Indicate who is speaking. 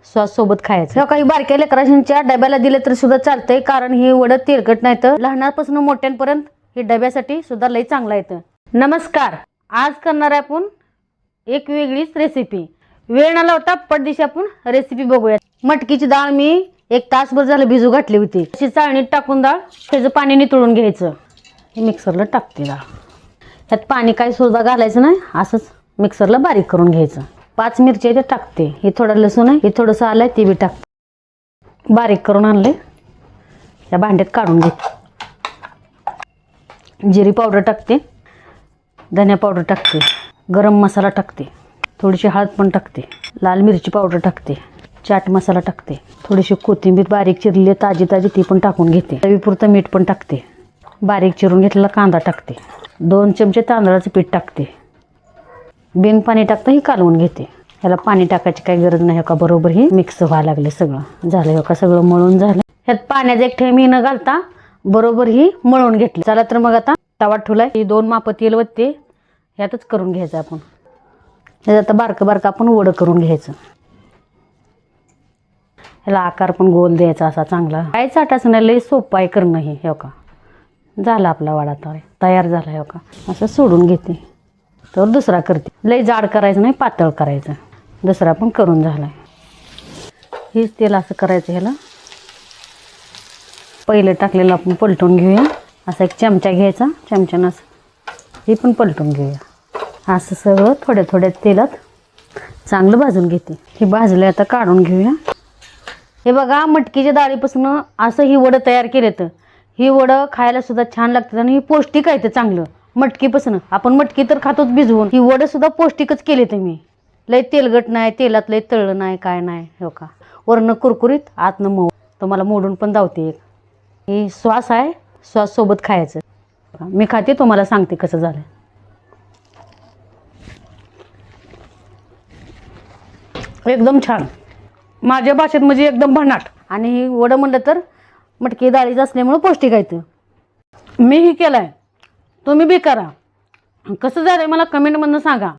Speaker 1: Sauce सोबत खायचं. काही बारक्या लेकरांच्या डब्याला दिले तर सुद्धा चालतंय, कारण ही वडं तेलकट नाही तर लहानापासून मोठ्यांपर्यंत हे डब्यासाठी सुद्धा लई चांगलं येतं. नमस्कार, आज करणार आहे आपण एक वेगळीच रेसिपी. वेळ न लावता पटदिशी आपण रेसिपी बघूया. मटकीची डाळ मी 1 तासभर झालं भिजू घातली होती. अशी चाळणीत टाकून डाळ त्याचं पाणी नितळून घ्यायचं. हे मिक्सरला टाकते डाळ. त्यात पाणी काही सुद्धा घालायचं नाही, असंच मिक्सरला बारीक करून घ्यायचं. 5 मिरच्या इथे टाकते. हे थोडं लसूण आहे, हे थोडंसं आलंय ते बी टाकते. बारीक करून आणले या भांड्यात काढून घेते. जिरी पावडर टाकते, धनिया पावडर टाकते, गरम मसाला टाकते, थोडीशी हळद पण टाकते, लाल मिरची पावडर टाकते, चाट मसाला टाकते, थोडीशी कोथिंबीर बारीक चिरली ताजी ती पण टाकून घेते. चवीपुरतं मीठ पण टाकते. बारीक चिरून घेतलेला कांदा टाकते. 2 चमचे तांदळाचं पीठ टाकते. बिन पाणी टाकता ही कालवून घेते. ह्याला पाणी टाकायची काही गरज नाही. का बरोबर ही मिक्स व्हायला लागले. सगळं झालं का, सगळं मळून झालं. ह्यात पाण्याचा एक थेंब न घालता बरोबर ही मळून घेतली. चला तर मग आता तवा ठेवलाय. ही 2 माप तेल वत्ते ह्यातच करून घ्यायचं आपण. ह्यात आता बारकं आपण वडं करून घ्यायचं. ह्याला आकार पण गोल द्यायचा असा चांगला. काय चाटायचं नाही, लई सोपं आहे करणं हे. हो का, झाला आपला वडा तयार झाला. हो का, असं सोडून घेते. तर दुसरा करते. लई जाड करायचं नाही, पातळ करायचं. दुसरा पण करून झालाय. हेच तेल असं करायचं. ह्याला पहिलं टाकलेलं आपण पलटून घेऊया. असा एक चमचा घ्यायचा, चमच्यानं असं हे पण पलटून घेऊया. असं सगळं थोड्या तेलात चांगलं भाजून घेते. हे भाजलं आता काढून घेऊया. हे बघा, मटकीच्या डाळीपासून असं ही वडं तयार केलं तर ही वडं खायला सुद्धा छान लागतात आणि ही पौष्टिक आहे. ते चांगलं मटकीपासून. आपण मटकी तर खातोच भिजवून, ही वडं सुद्धा पौष्टिकच केले तर मी. लय तेलगट नाही, तेलात लय तळलं नाही, काय नाही. हो का, वरनं कुरकुरीत आतनं मऊ. तुम्हाला मोडून पण दावते एक. ही सॉस आहे, सॉस सोबत खायचं. मी खाते, तुम्हाला सांगते कसं झालं. एकदम छान, माझ्या भाषेत म्हणजे एकदम भन्नाट. आणि ही वडं म्हणलं तर मटकी डाळीचं असल्यामुळं पौष्टिक आहे. मी ही केलं आहे, तुम्ही बी करा. कसं झालं मला कमेंटमधून सांगा.